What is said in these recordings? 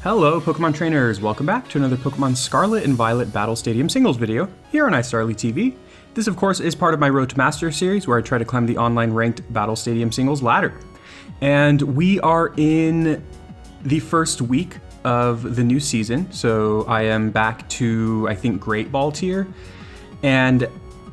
Hello Pokemon trainers, welcome back to another Pokemon Scarlet and Violet Battle Stadium singles video here on iStarly TV. This of course is part of my Road to Master series where I try to climb the online ranked Battle Stadium singles ladder. And we are in the first week of the new season, so I am back to, I think, Great Ball tier. And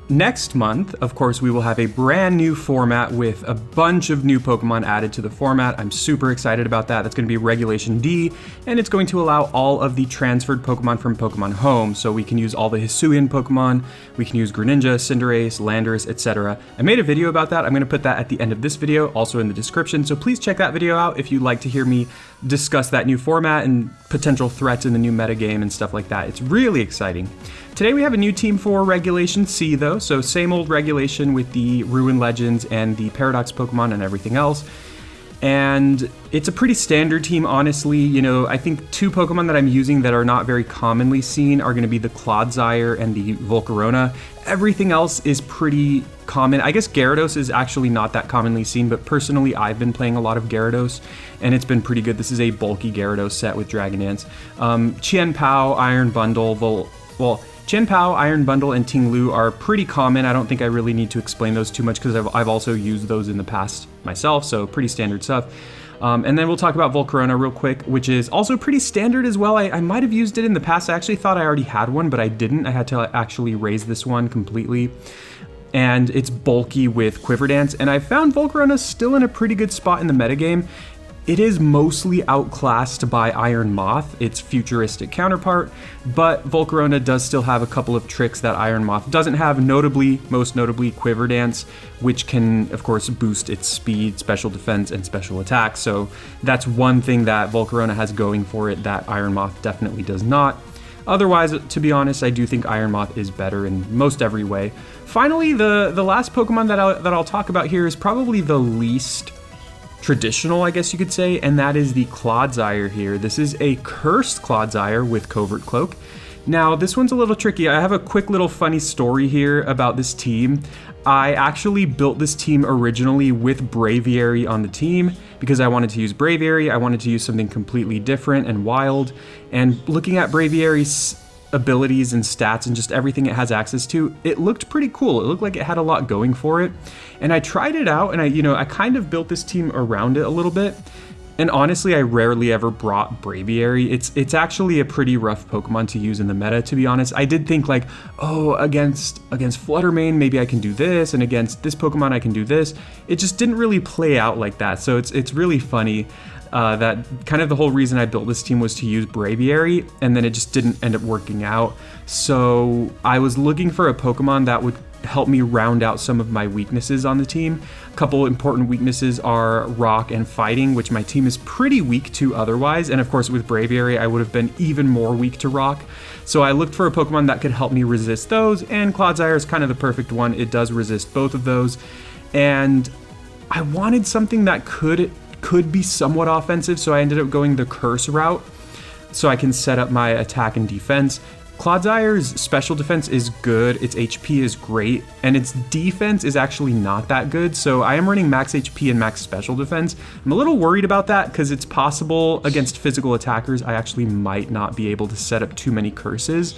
next month, of course, we will have a brand new format with a bunch of new Pokemon added to the format. I'm super excited about that. That's going to be Regulation D, and it's going to allow all of the transferred Pokemon from Pokemon Home. So we can use all the Hisuian Pokemon, we can use Greninja, Cinderace, Landorus, etc. I made a video about that. I'm going to put that at the end of this video, also in the description. So please check that video out if you'd like to hear me discuss that new format and potential threats in the new metagame and stuff like that. It's really exciting. Today we have a new team for Regulation C though, so same old regulation with the Ruin Legends and the Paradox Pokemon and everything else. And it's a pretty standard team, honestly. You know, I think two Pokemon that I'm using that are not very commonly seen are going to be the Clodsire and the Volcarona. Everything else is pretty common. I guess Gyarados is actually not that commonly seen, but personally I've been playing a lot of Gyarados and it's been pretty good. This is a bulky Gyarados set with Dragon Dance. Chien-Pao, Iron Bundle, Chien-Pao, Iron Bundle, and Ting-Lu are pretty common. I don't think I really need to explain those too much because I've also used those in the past myself, so pretty standard stuff. And then we'll talk about Volcarona real quick, which is also pretty standard as well. I might have used it in the past. I actually thought I already had one, but I didn't. I had to actually raise this one completely. And it's bulky with Quiver Dance, and I found Volcarona still in a pretty good spot in the metagame. It is mostly outclassed by Iron Moth, its futuristic counterpart, but Volcarona does still have a couple of tricks that Iron Moth doesn't have, most notably Quiver Dance, which can, of course, boost its speed, special defense, and special attack. So that's one thing that Volcarona has going for it that Iron Moth definitely does not. Otherwise, to be honest, I do think Iron Moth is better in most every way. Finally, the last Pokemon that I'll talk about here is probably the least traditional, I guess you could say, and that is the Clodsire here. This is a cursed Clodsire with Covert Cloak. Now, this one's a little tricky. I have a quick little funny story here about this team. I actually built this team originally with Braviary on the team because I wanted to use Braviary. I wanted to use something completely different and wild. And looking at Braviary's abilities and stats and just everything it has access to, it looked pretty cool. It looked like it had a lot going for it. And I tried it out and I kind of built this team around it a little bit. And honestly, I rarely ever brought Braviary. It's actually a pretty rough Pokemon to use in the meta, to be honest. I did think like, oh, against Fluttermane, maybe I can do this, and against this Pokemon, I can do this. It just didn't really play out like that. So it's really funny. That kind of the whole reason I built this team was to use Braviary, and then it just didn't end up working out. So I was looking for a Pokemon that would help me round out some of my weaknesses on the team. A couple important weaknesses are Rock and Fighting, which my team is pretty weak to otherwise, and of course with Braviary I would have been even more weak to Rock. So I looked for a Pokemon that could help me resist those, and Clodsire is kind of the perfect one. It does resist both of those, and I wanted something that could be somewhat offensive, so I ended up going the Curse route so I can set up my attack and defense. Clodsire's special defense is good, its HP is great, and its defense is actually not that good, so I am running max HP and max special defense. I'm a little worried about that because it's possible against physical attackers I actually might not be able to set up too many curses.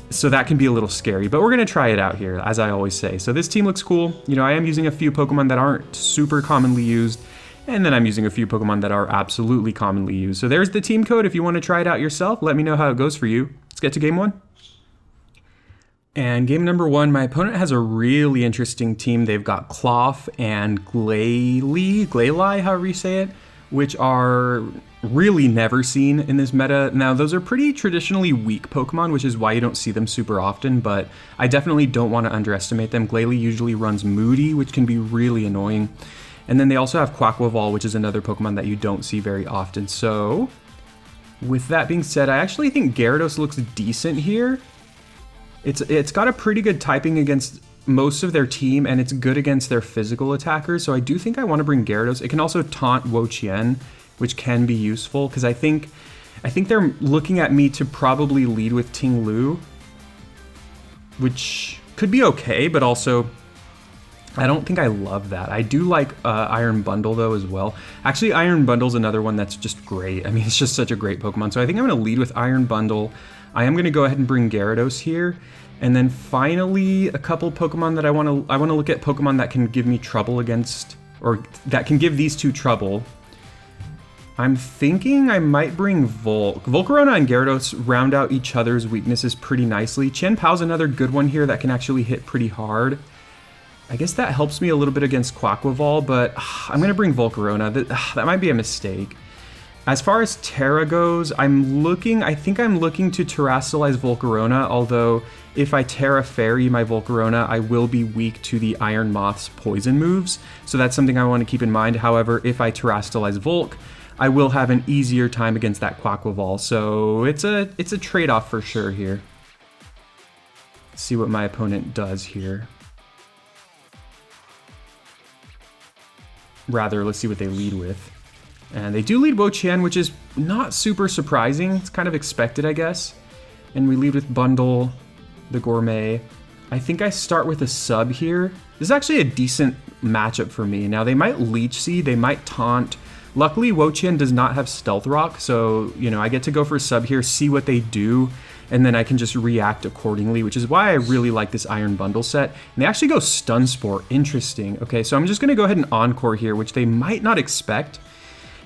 So that can be a little scary, but we're going to try it out here, as I always say. So this team looks cool. You know, I am using a few Pokemon that aren't super commonly used, and then I'm using a few Pokemon that are absolutely commonly used. So there's the team code. If you want to try it out yourself, let me know how it goes for you. Let's get to game one. And game number one, my opponent has a really interesting team. They've got Klawf and Glalie, however you say it, which are really never seen in this meta. Now, those are pretty traditionally weak Pokemon, which is why you don't see them super often, but I definitely don't want to underestimate them. Glalie usually runs Moody, which can be really annoying. And then they also have Quaquaval, which is another Pokemon that you don't see very often. So, with that being said, I actually think Gyarados looks decent here. It's got a pretty good typing against most of their team, and it's good against their physical attackers, so I do think I want to bring Gyarados. It can also taunt Wo-Chien, which can be useful, because I think they're looking at me to probably lead with Ting-Lu, which could be okay, but also I don't think I love that. I do like Iron Bundle though as well. Actually, Iron Bundle's another one that's just great. I mean, it's just such a great Pokemon. So I think I'm going to lead with Iron Bundle. I am going to go ahead and bring Gyarados here. And then finally, a couple Pokemon that I want to look at Pokemon that can give me trouble against, or that can give these two trouble. I'm thinking I might bring Volcarona and Gyarados round out each other's weaknesses pretty nicely. Chien-Pao's another good one here that can actually hit pretty hard. I guess that helps me a little bit against Quaquaval, but I'm going to bring Volcarona. That might be a mistake. As far as Terra goes, I think I'm looking to Terrasilize Volcarona, although if I Terra Fairy my Volcarona, I will be weak to the Iron Moth's poison moves, so that's something I want to keep in mind. However, if I Terrasilize Volc, I will have an easier time against that Quaquaval, so it's a trade-off for sure here. Let's see what my opponent does here. Rather, let's see what they lead with. And they do lead Wo-Chien, which is not super surprising. It's kind of expected, I guess. And we lead with Bundle, the Gourmet. I think I start with a sub here. This is actually a decent matchup for me. Now, they might Leech Seed, they might Taunt. Luckily, Wo-Chien does not have Stealth Rock, so, you know, I get to go for a sub here, see what they do, and then I can just react accordingly, which is why I really like this Iron Bundle set. And they actually go Stun Spore. Interesting. Okay, so I'm just going to go ahead and Encore here, which they might not expect.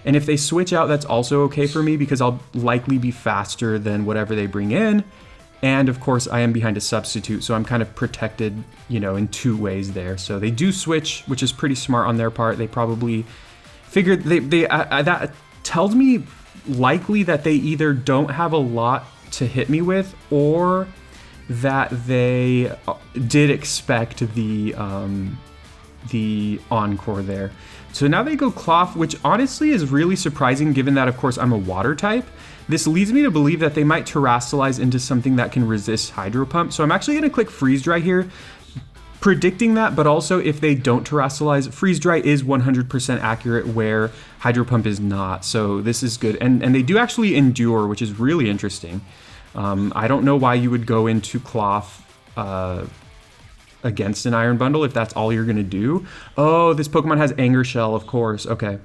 And if they switch out, that's also okay for me because I'll likely be faster than whatever they bring in. And of course, I am behind a substitute, so I'm kind of protected, you know, in two ways there. So they do switch, which is pretty smart on their part. They probably figured that tells me likely that they either don't have a lot to hit me with, or that they did expect the Encore there. So now they go Klawf, which honestly is really surprising given that, of course, I'm a water type. This leads me to believe that they might Terrasilize into something that can resist Hydro Pump. So I'm actually going to click Freeze Dry here, predicting that, but also if they don't Terrasilize, Freeze Dry is 100% accurate where Hydro Pump is not. So this is good. And they do actually Endure, which is really interesting. I don't know why you would go into Klawf against an Iron Bundle if that's all you're going to do. Oh, this Pokemon has Anger Shell, of course. Okay.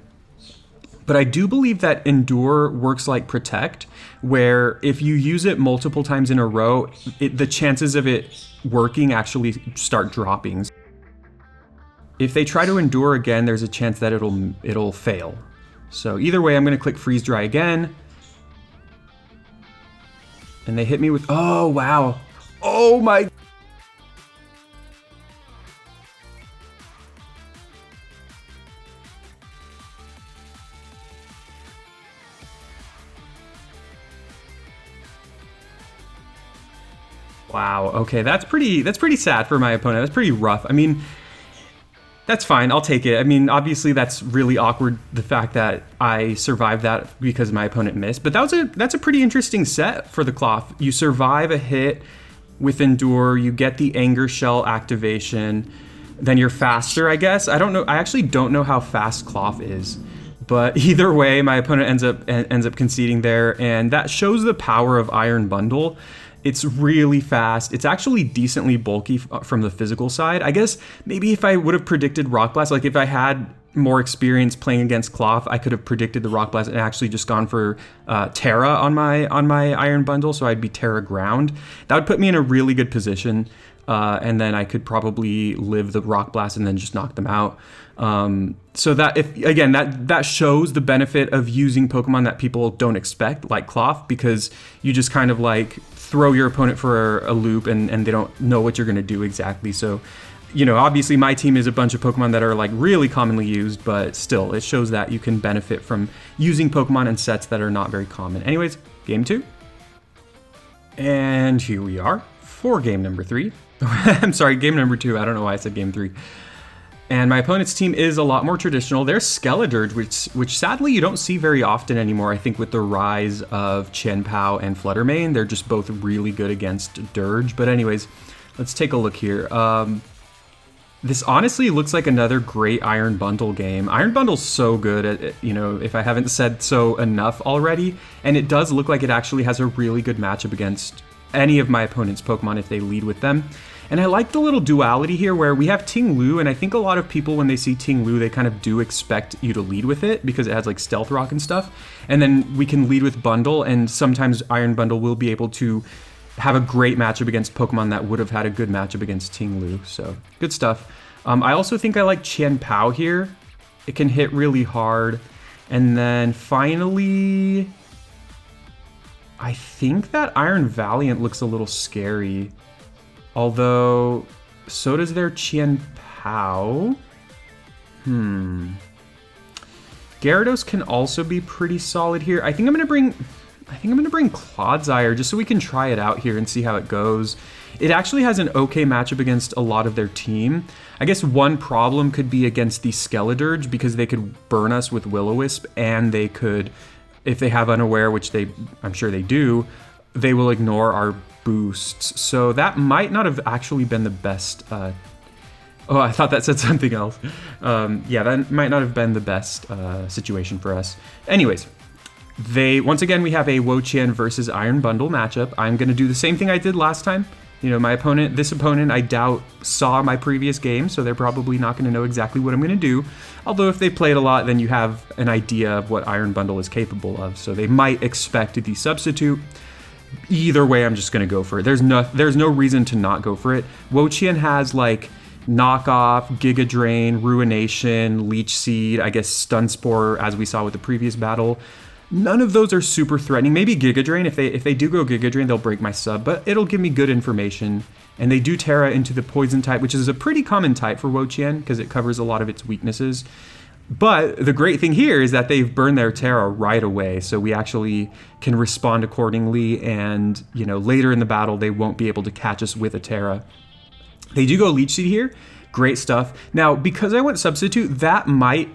But I do believe that Endure works like Protect, where if you use it multiple times in a row, the chances of it working actually start dropping. If they try to Endure again, there's a chance that it'll fail. So either way, I'm going to click Freeze Dry again. And they hit me with, oh, wow. Oh my. Wow, okay, that's pretty sad for my opponent. That's pretty rough. I mean, that's fine, I'll take it. I mean, obviously that's really awkward, the fact that I survived that because my opponent missed. But that's a pretty interesting set for the Klawf. You survive a hit with Endure, you get the Anger Shell activation, then you're faster, I guess. I don't know, I actually don't know how fast Klawf is. But either way, my opponent ends up conceding there, and that shows the power of Iron Bundle. It's really fast. It's actually decently bulky from the physical side. I guess maybe if I would have predicted Rock Blast, like if I had more experience playing against Klawf, I could have predicted the Rock Blast and actually just gone for Terra on my Iron Bundle, so I'd be Terra Ground. That would put me in a really good position, and then I could probably live the Rock Blast and then just knock them out. So that that shows the benefit of using Pokemon that people don't expect, like Klawf, because you just kind of like throw your opponent for a loop and they don't know what you're going to do exactly. So, you know, obviously my team is a bunch of Pokemon that are like really commonly used, but still it shows that you can benefit from using Pokemon in sets that are not very common. Anyways, game 2. And here we are for game number 3. I'm sorry, game number 2. I don't know why I said game 3. And my opponent's team is a lot more traditional. They're Skeledirge, which sadly you don't see very often anymore. I think with the rise of Chien-Pao and Fluttermane, they're just both really good against Dirge. But anyways, let's take a look here. This honestly looks like another great Iron Bundle game. Iron Bundle's so good at, you know, if I haven't said so enough already. And it does look like it actually has a really good matchup against any of my opponent's Pokemon if they lead with them. And I like the little duality here where we have Ting-Lu, and I think a lot of people when they see Ting-Lu, they kind of do expect you to lead with it because it has like Stealth Rock and stuff. And then we can lead with Bundle, and sometimes Iron Bundle will be able to have a great matchup against Pokemon that would have had a good matchup against Ting-Lu. So good stuff. I also think I like Chien-Pao here. It can hit really hard. And then finally, I think that Iron Valiant looks a little scary. Although, so does their Chien-Pao. Gyarados can also be pretty solid here. I think I'm gonna bring Clodsire just so we can try it out here and see how it goes. It actually has an okay matchup against a lot of their team. I guess one problem could be against the Skeledirge because they could burn us with Will-O-Wisp, and they could, if they have Unaware, which I'm sure they do, they will ignore our boosts. So that might not have actually been the best. Oh, I thought that said something else. Yeah, that might not have been the best situation for us. Anyways, once again, we have a Wo-Chien versus Iron Bundle matchup. I'm going to do the same thing I did last time. You know, this opponent, I doubt, saw my previous game, so they're probably not going to know exactly what I'm going to do. Although if they played a lot, then you have an idea of what Iron Bundle is capable of. So they might expect the substitute. Either way, I'm just going to go for it. There's no reason to not go for it. Wo-Chien has, like, Knockoff, Giga Drain, Ruination, Leech Seed, I guess Stun Spore, as we saw with the previous battle. None of those are super threatening. Maybe Giga Drain. If they do go Giga Drain, they'll break my sub, but it'll give me good information. And they do Terra into the Poison type, which is a pretty common type for Wo-Chien because it covers a lot of its weaknesses. But the great thing here is that they've burned their Terra right away, so we actually can respond accordingly, and you know, later in the battle they won't be able to catch us with a Terra. They do go Leech Seed here. Great stuff. Now, because I went substitute, that might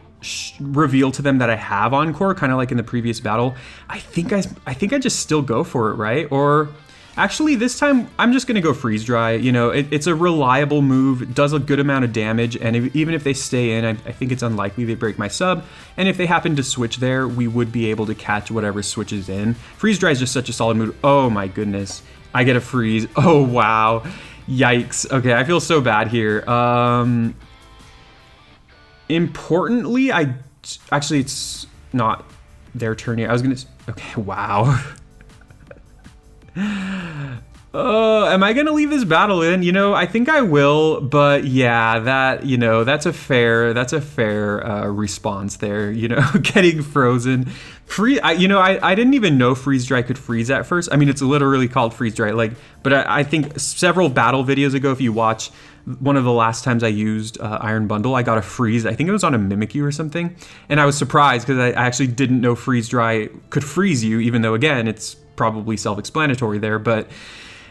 reveal to them that I have Encore, kind of like in the previous battle. I think I just still go for it, right? Or actually, this time I'm just gonna go Freeze Dry. You know, it's a reliable move. It does a good amount of damage, and even if they stay in, I think it's unlikely they break my sub. And if they happen to switch there, we would be able to catch whatever switches in. Freeze Dry is just such a solid move. Oh my goodness, I get a freeze. Oh wow, yikes. Okay, I feel so bad here. Importantly, actually, it's not their turn here. I was gonna, okay, wow. Am I gonna leave this battle in? You know, I think I will, but yeah, that's a fair response there. You know, getting frozen. I didn't even know Freeze Dry could freeze at first. I mean, it's literally called Freeze Dry. Like, but I think several battle videos ago, if you watch one of the last times I used Iron Bundle, I got a freeze. I think it was on a Mimikyu or something, and I was surprised because I actually didn't know Freeze Dry could freeze you, even though again it's probably self-explanatory there. But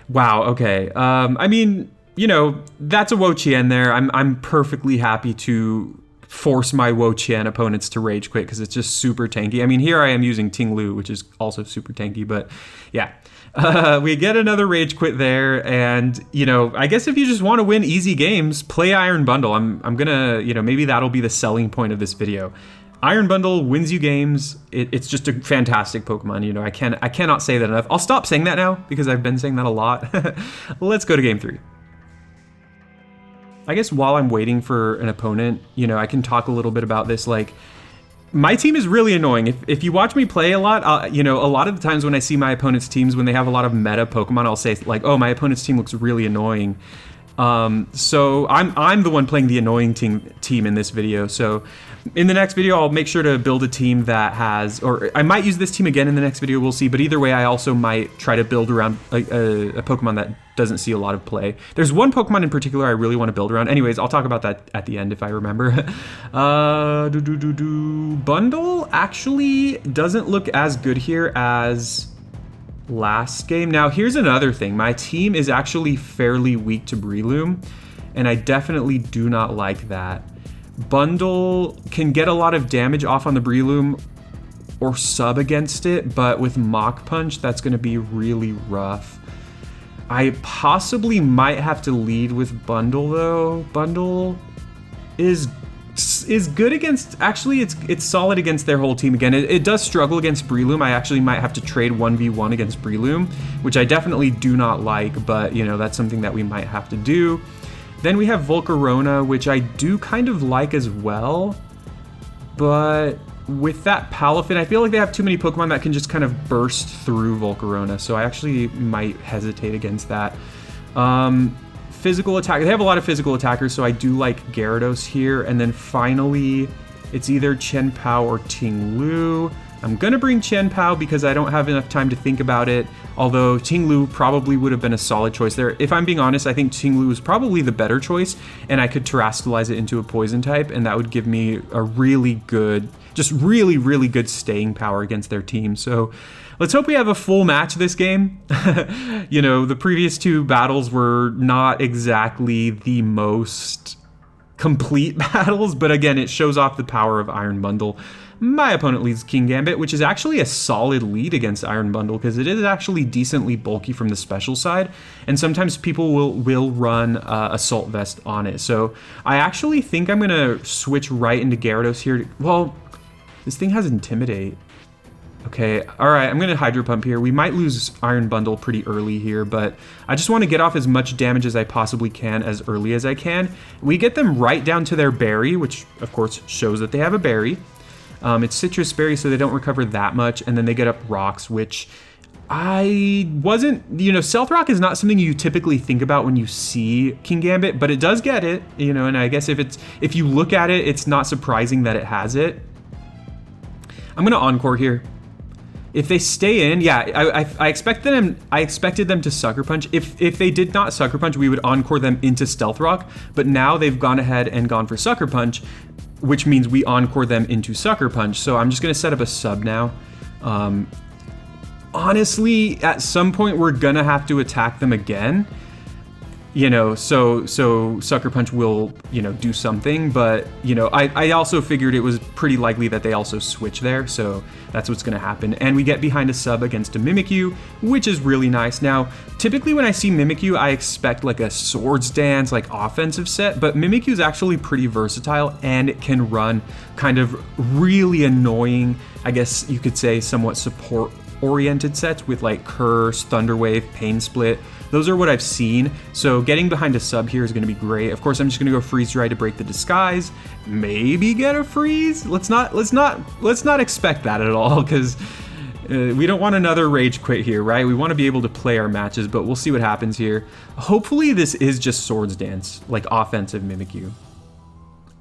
wow, okay. I mean, you know, that's a Wo-Chien there. I'm perfectly happy to force my Wo-Chien opponents to rage quit because it's just super tanky. I mean, here I am using Ting-Lu, which is also super tanky, but yeah. We get another rage quit there, and you know, I guess if you just want to win easy games, play Iron Bundle. I'm gonna, you know, maybe that'll be the selling point of this video. Iron Bundle wins you games. It's just a fantastic Pokemon. You know, I cannot say that enough. I'll stop saying that now because I've been saying that a lot. Let's go to game 3. I guess while I'm waiting for an opponent, you know, I can talk a little bit about this. Like, my team is really annoying. If you watch me play a lot, you know, a lot of the times when I see my opponent's teams, when they have a lot of meta Pokemon, I'll say like, oh, my opponent's team looks really annoying. So I'm the one playing the annoying team in this video. So in the next video, I'll make sure to build a team that has, or I might use this team again in the next video, we'll see. But either way, I also might try to build around a Pokemon that doesn't see a lot of play. There's one Pokemon in particular I really want to build around. Anyways, I'll talk about that at the end if I remember. Bundle actually doesn't look as good here as last game. Now, here's another thing. My team is actually fairly weak to Breloom, and I definitely do not like that. Bundle can get a lot of damage off on the Breloom or sub against it, but with Mach Punch, that's going to be really rough. I possibly might have to lead with Bundle, though. Bundle is is good against, actually it's solid against their whole team again. It does struggle against Breloom. I actually might have to trade 1v1 against Breloom, which I definitely do not like, but you know, that's something that we might have to do. Then we have Volcarona, which I do kind of like as well, but with that Palafin, I feel like they have too many Pokemon that can just kind of burst through Volcarona, so I actually might hesitate against that. Physical attack, they have a lot of physical attackers, so I do like Gyarados here. And then finally, it's either Chien-Pao or Ting-Lu. I'm gonna bring Chien-Pao because I don't have enough time to think about it, although Ting-Lu probably would have been a solid choice there. If I'm being honest, I think Ting-Lu is probably the better choice, and I could Terastallize it into a poison type, and that would give me a really good, just really, really good staying power against their team. So let's hope we have a full match this game. You know, the previous two battles were not exactly the most complete battles, but again, it shows off the power of Iron Bundle. My opponent leads Kingambit, which is actually a solid lead against Iron Bundle because it is actually decently bulky from the special side, and sometimes people will run Assault Vest on it. So I actually think I'm gonna switch right into Gyarados here. Well, this thing has Intimidate. Okay, all right, I'm gonna Hydro Pump here. We might lose Iron Bundle pretty early here, but I just want to get off as much damage as I possibly can as early as I can. We get them right down to their berry, which of course shows that they have a berry. It's Citrus Berry, so they don't recover that much, and then they get up Rocks, which I wasn't, you know, Stealth Rock is not something you typically think about when you see Kingambit, but it does get it, you know, and I guess if you look at it, it's not surprising that it has it. I'm gonna Encore here. If they stay in, yeah, I expected them to Sucker Punch. If they did not Sucker Punch, we would Encore them into Stealth Rock, but now they've gone ahead and gone for Sucker Punch, which means we Encore them into Sucker Punch. So I'm just gonna set up a sub now. Honestly, at some point we're gonna have to attack them again. You know, so Sucker Punch will, you know, do something, but, you know, I also figured it was pretty likely that they also switch there, so that's what's gonna happen. And we get behind a sub against a Mimikyu, which is really nice. Now, typically when I see Mimikyu, I expect like a Swords Dance, like offensive set, but Mimikyu is actually pretty versatile, and it can run kind of really annoying, I guess you could say somewhat support-oriented sets with like Curse, Thunder Wave, Pain Split. Those are what I've seen, so getting behind a sub here is going to be great. Of course, I'm just going to go Freeze Dry to break the disguise. Maybe get a freeze. Let's not expect that at all, because we don't want another Rage Quit here, right? We want to be able to play our matches, but we'll see what happens here. Hopefully, this is just Swords Dance, like offensive Mimikyu.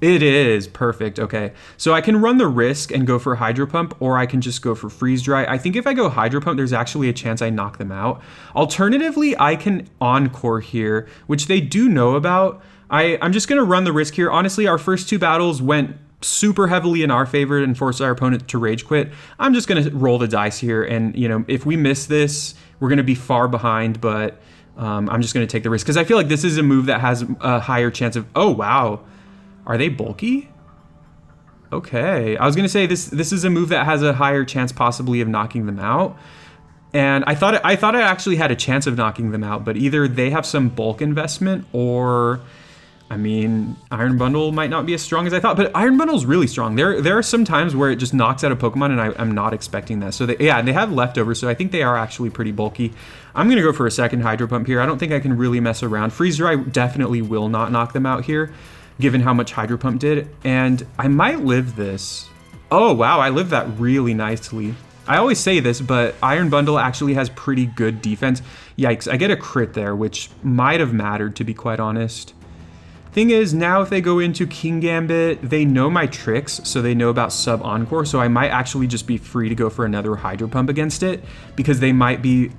It is perfect. Okay, so I can run the risk and go for Hydro Pump, or I can just go for Freeze Dry. I think if I go Hydro Pump, there's actually a chance I knock them out. Alternatively, I can Encore here, which they do know about. I'm just gonna run the risk here. Honestly, our first two battles went super heavily in our favor and forced our opponent to Rage Quit. I'm just gonna roll the dice here, and you know, if we miss this, we're gonna be far behind, but I'm just gonna take the risk because I feel like this is a move that has a higher chance of, oh wow. Are they bulky? Okay, I was gonna say this is a move that has a higher chance possibly of knocking them out. And I thought I actually had a chance of knocking them out, but either they have some bulk investment or, I mean, Iron Bundle might not be as strong as I thought, but Iron Bundle is really strong. There are some times where it just knocks out a Pokemon and I'm not expecting that. So they have leftovers, so I think they are actually pretty bulky. I'm gonna go for a second Hydro Pump here. I don't think I can really mess around. Freeze Dry definitely will not knock them out here, given how much Hydro Pump did, and I might live this. Oh wow, I lived that really nicely. I always say this, but Iron Bundle actually has pretty good defense. Yikes, I get a crit there, which might have mattered, to be quite honest. Thing is, now if they go into Kingambit, they know my tricks, so they know about Sub Encore, so I might actually just be free to go for another Hydro Pump against it, because they might be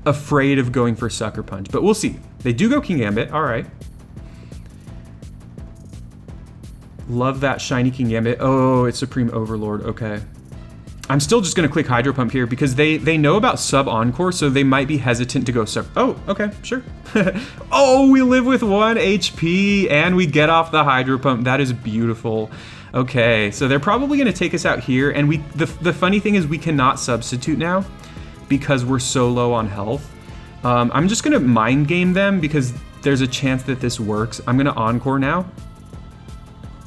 afraid of going for Sucker Punch, but we'll see. They do go Kingambit, all right. Love that shiny Kingambit. Oh, it's Supreme Overlord. Okay. I'm still just going to click Hydro Pump here because they know about Sub Encore, so they might be hesitant to go Sub. Oh, okay, sure. Oh, we live with 1 HP and we get off the Hydro Pump. That is beautiful. Okay, so they're probably going to take us out here, and the funny thing is we cannot substitute now because we're so low on health. I'm just going to Mind Game them because there's a chance that this works. I'm going to Encore now.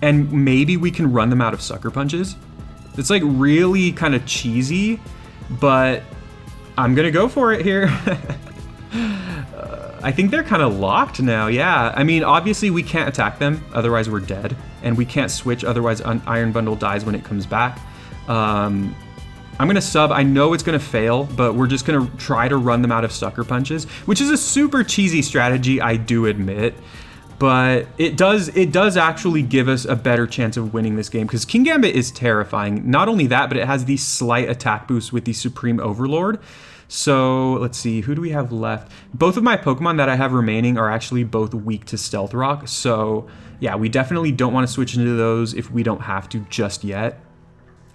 and maybe we can run them out of Sucker Punches. It's like really kind of cheesy, but I'm gonna go for it here. I think they're kind of locked now, yeah. I mean, obviously we can't attack them, otherwise we're dead. And we can't switch, otherwise Iron Bundle dies when it comes back. I'm gonna sub, I know it's gonna fail, but we're just gonna try to run them out of Sucker Punches, which is a super cheesy strategy, I do admit. But it does actually give us a better chance of winning this game, because Kingambit is terrifying. Not only that, but it has the slight attack boost with the Supreme Overlord. So let's see, who do we have left? Both of my Pokemon that I have remaining are actually both weak to Stealth Rock. So yeah, we definitely don't want to switch into those if we don't have to just yet.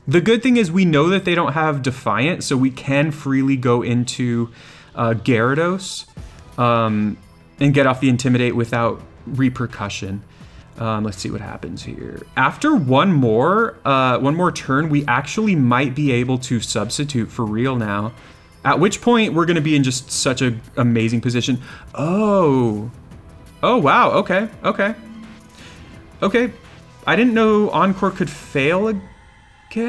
The good thing is we know that they don't have Defiant, so we can freely go into Gyarados and get off the Intimidate without repercussion. Let's see what happens here. After one more turn, we actually might be able to substitute for real now. At which point we're going to be in just such an amazing position. Oh wow. Okay. I didn't know Encore could fail again.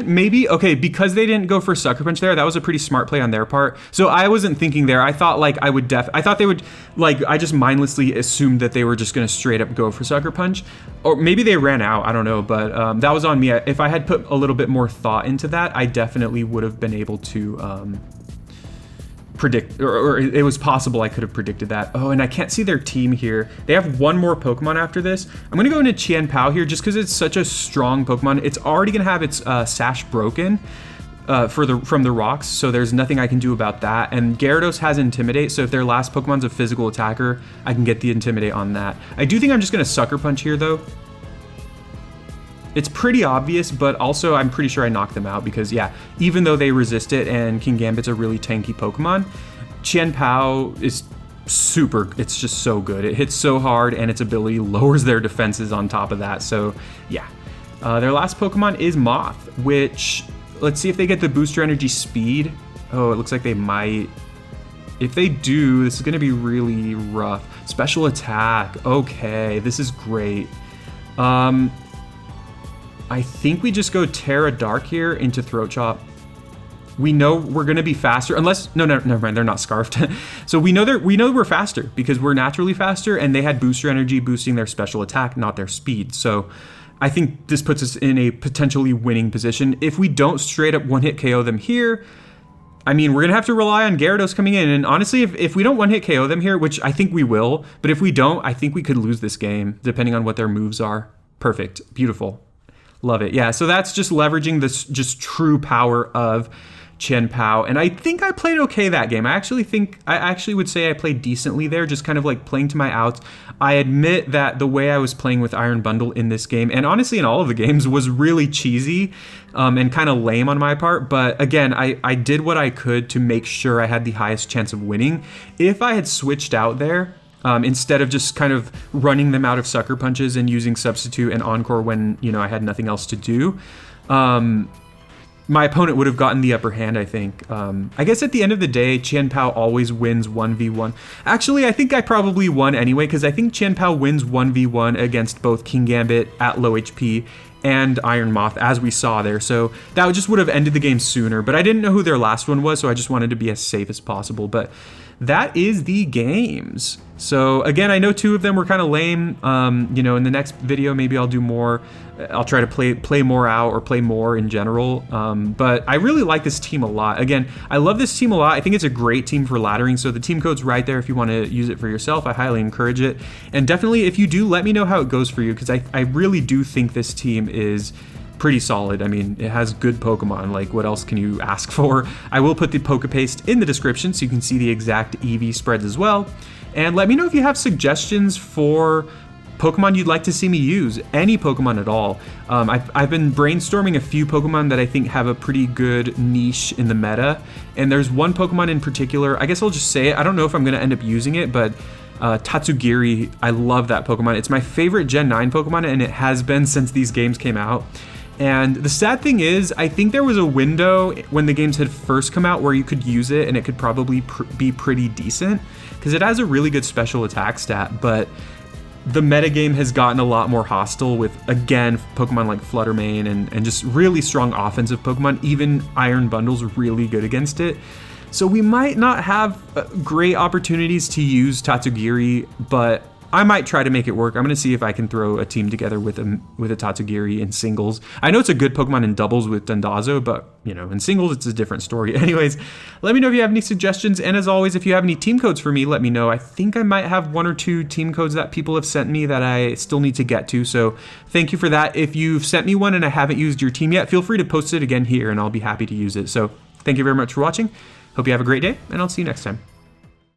Maybe. Okay, because they didn't go for Sucker Punch there, that was a pretty smart play on their part. So I wasn't thinking there. I thought like I thought they would, like, I just mindlessly assumed that they were just going to straight up go for Sucker Punch. Or maybe they ran out, I don't know, but that was on me. If I had put a little bit more thought into that, I definitely would have been able to predict, or it was possible I could have predicted that. Oh, and I can't see their team here. They have one more Pokemon after this. I'm gonna go into Chien-Pao here just because it's such a strong Pokemon. It's already gonna have its Sash broken from the rocks, so there's nothing I can do about that. And Gyarados has Intimidate, so if their last Pokemon's a physical attacker, I can get the Intimidate on that. I do think I'm just gonna Sucker Punch here though. It's pretty obvious, but also I'm pretty sure I knocked them out because, yeah, even though they resist it and Kingambit's a really tanky Pokemon, Chien-Pao is super, it's just so good. It hits so hard and its ability lowers their defenses on top of that. So, yeah. Their last Pokemon is Moth, which, let's see if they get the Booster Energy Speed. Oh, it looks like they might. If they do, this is going to be really rough. Special Attack. Okay, this is great. I think we just go Terra Dark here into Throat Chop. We know we're gonna be faster, unless never mind, they're not scarfed. So we know we're faster because we're naturally faster, and they had Booster Energy boosting their special attack, not their speed. So I think this puts us in a potentially winning position. If we don't straight up one-hit KO them here, I mean, we're gonna have to rely on Gyarados coming in. And honestly, if we don't one-hit KO them here, which I think we will, but if we don't, I think we could lose this game depending on what their moves are. Perfect, beautiful. Love it. Yeah, so that's just leveraging this just true power of Chien-Pao. And I think I played okay that game. I actually would say I played decently there, just kind of like playing to my outs. I admit that the way I was playing with Iron Bundle in this game, and honestly in all of the games, was really cheesy and kind of lame on my part. But again, I did what I could to make sure I had the highest chance of winning. If I had switched out there, instead of just kind of running them out of Sucker Punches and using Substitute and Encore when, you know, I had nothing else to do, my opponent would have gotten the upper hand, I think. I guess at the end of the day, Chien-Pao always wins 1v1. Actually, I think I probably won anyway, because I think Chien-Pao wins 1v1 against both Kingambit at low HP and Iron Moth, as we saw there. So that just would have ended the game sooner, but I didn't know who their last one was, so I just wanted to be as safe as possible. But that is the games. So again, I know two of them were kind of lame. You know, in the next video, maybe I'll do more. I'll try to play more out or play more in general. But I really like this team a lot. Again, I love this team a lot. I think it's a great team for laddering. So the team code's right there if you want to use it for yourself. I highly encourage it. And definitely, if you do, let me know how it goes for you, because I really do think this team is pretty solid. I mean, it has good Pokemon. Like, what else can you ask for? I will put the Pokepaste in the description so you can see the exact EV spreads as well. And let me know if you have suggestions for Pokemon you'd like to see me use, any Pokemon at all. I've been brainstorming a few Pokemon that I think have a pretty good niche in the meta, and there's one Pokemon in particular, I guess I'll just say it, I don't know if I'm going to end up using it, but Tatsugiri, I love that Pokemon. It's my favorite Gen 9 Pokemon, and it has been since these games came out. And the sad thing is, I think there was a window when the games had first come out where you could use it and it could probably be pretty decent, because it has a really good special attack stat, but the metagame has gotten a lot more hostile with, again, Pokemon like Fluttermane and just really strong offensive Pokemon. Even Iron Bundle's really good against it. So we might not have great opportunities to use Tatsugiri, but I might try to make it work. I'm going to see if I can throw a team together with a Tatsugiri in singles. I know it's a good Pokemon in doubles with Dondozo, but, you know, in singles, it's a different story. Anyways, let me know if you have any suggestions. And as always, if you have any team codes for me, let me know. I think I might have 1 or 2 team codes that people have sent me that I still need to get to. So thank you for that. If you've sent me one and I haven't used your team yet, feel free to post it again here and I'll be happy to use it. So thank you very much for watching. Hope you have a great day, and I'll see you next time.